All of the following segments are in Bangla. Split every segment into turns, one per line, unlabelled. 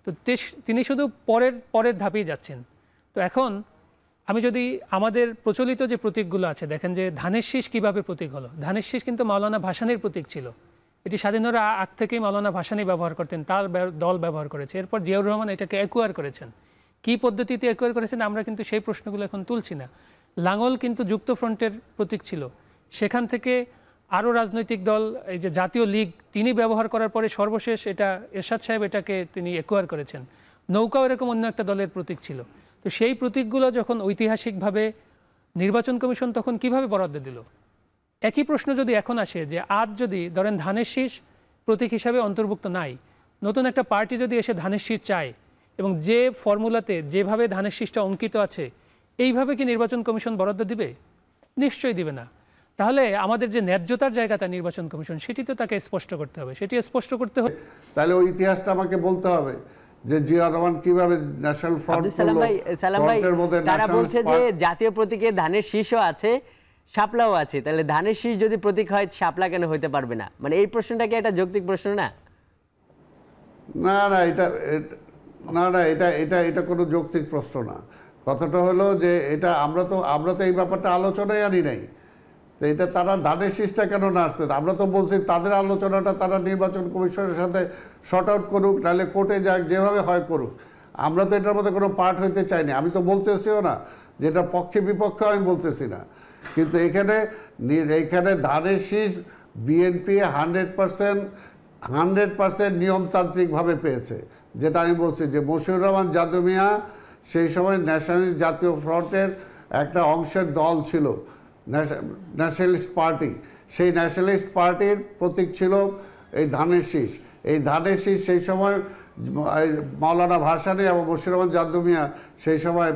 তো তিনি শুধু পরের ধাপেই যাচ্ছেন। তো এখন আমি যদি আমাদের প্রচলিত যে প্রতীকগুলো আছে, দেখেন যে ধানের শীষ কীভাবে প্রতীক হলো। ধানের শীষ কিন্তু মাওলানা ভাসানীর প্রতীক ছিল। এটি স্বাধীনতার আগ থেকেই মাওলানা ভাসানী ব্যবহার করতেন, তার দল ব্যবহার করেছে। এরপর জিয়াউর রহমান এটাকে অ্যাকোয়ার করেছেন। কী পদ্ধতিতে অ্যাকোয়ার করেছেন আমরা কিন্তু সেই প্রশ্নগুলো এখন তুলছি না। লাঙ্গল কিন্তু যুক্তফ্রন্টের প্রতীক ছিল, সেখান থেকে আরও রাজনৈতিক দল, এই যে জাতীয় লীগ, তিনি ব্যবহার করার পরে সর্বশেষ এটা এরশাদ সাহেব এটাকে তিনি অ্যাকোয়ার করেছেন। নৌকাও এরকম অন্য একটা দলের প্রতীক ছিল। তো সেই প্রতীকগুলো যখন ঐতিহাসিকভাবে নির্বাচন কমিশন তখন কিভাবে বরাদ্দ দিল? একই প্রশ্ন যদি এখন আসে যে আজ যদি ধরেন ধানের শীষ প্রতীক হিসাবে অন্তর্ভুক্ত নাই, নতুন একটা পার্টি যদি এসে ধানের শীষ চায় এবং যে ফর্মুলাতে যেভাবে ধানের শীষটা অঙ্কিত আছে এইভাবে কি নির্বাচন কমিশন বরাদ্দ দিবে? নিশ্চয়ই দিবে না। তাহলে আমাদের যে ন্যায্যতার জায়গাটা নির্বাচন কমিশন, সেটি তো তাকে স্পষ্ট করতে হবে, সেটি স্পষ্ট করতে হবে।
তাহলে ওই ইতিহাসটা আমাকে বলতে হবে যে জিয়া রহমান কিভাবে ন্যাশনাল ফ্রন্ট
ফ্রন্টের মধ্যে তারা বলছে যে জাতীয় প্রতীকে ধানের শীষও আছে, শাপলাও আছে। তাহলে ধানের শীষ যদি প্রতীক হয় শাপলা কেন হইতে পারবে না? মানে এই প্রশ্নটা কি একটা যৌক্তিক প্রশ্ন না?
না না, এটা কোনো যৌক্তিক প্রশ্ন না। কথাটা হলো যে এটা আমরা তো এই ব্যাপারটা আলোচনায় আনি নাই। তো এটা তারা ধানের শীষটা কেন না আসছে? আমরা তো বলছি তাদের আলোচনাটা তারা নির্বাচন কমিশনের সাথে শর্ট আউট করুক, নাহলে কোর্টে যাক, যেভাবে হয় করুক। আমরা তো এটার মধ্যে কোনো পার্ট হইতে চাইনি। আমি তো বলতেছিও না যে এটা পক্ষে বিপক্ষে, আমি বলতেছি না। কিন্তু এইখানে ধানের শীষ বিএনপি 100% নিয়মতান্ত্রিকভাবে পেয়েছে। যেটা আমি বলছি যে মশিউর রহমান জাদু মিয়া সেই সময় ন্যাশনালিস্ট জাতীয় ফ্রন্টের একটা অংশের দল ছিল, ন্যাশনালিস্ট পার্টি। সেই ন্যাশনালিস্ট পার্টির প্রতীক ছিল এই ধানের শীষ। এই ধানের শীষ সেই সময় মাওলানা ভাসানী এবং মশিউর রহমান জাদু মিয়া সেই সময়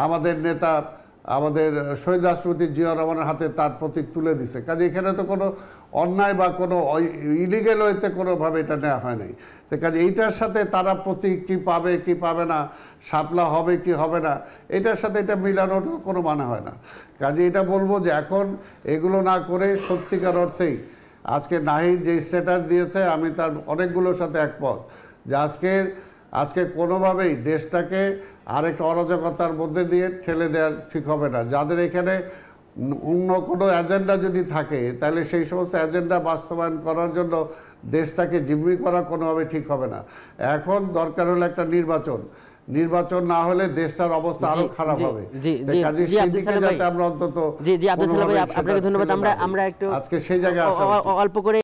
আমাদের নেতা, আমাদের শহীদ রাষ্ট্রপতি জিয়াউর রহমানের হাতে তার প্রতীক তুলে দিছে। কাজে এখানে তো কোনো অন্যায় বা কোনো ইলিগেল হইতে কোনোভাবে এটা নেওয়া হয় নাই। তো কাজে এইটার সাথে তারা প্রতীক কী পাবে কি পাবে না, শাপলা হবে কি হবে না, এটার সাথে এটা মিলানোর কোনো মানে হয় না। কাজে এটা বলবো যে এখন এগুলো না করে সত্যিকার অর্থেই আজকে নাহিদ যে স্ট্যাটাস দিয়েছে, আমি তার অনেকগুলোর সাথে একমত যে আজকে কোনোভাবেই দেশটাকে আরেকটা অরাজকতার মধ্যে দিয়ে ঠেলে দেওয়া ঠিক হবে না। যাদের এখানে অন্য কোনো এজেন্ডা যদি থাকে, তাহলে সেই সমস্ত এজেন্ডা বাস্তবায়ন করার জন্য দেশটাকে জিম্মি করা কোনোভাবে ঠিক হবে না। এখন দরকার হলো একটা নির্বাচন না হলে দেশটার অবস্থা আরো খারাপ হবে। আমরা অন্তত
আপনাকে ধন্যবাদ। আমরা একটু
আজকে সেই জায়গায়
অল্প করে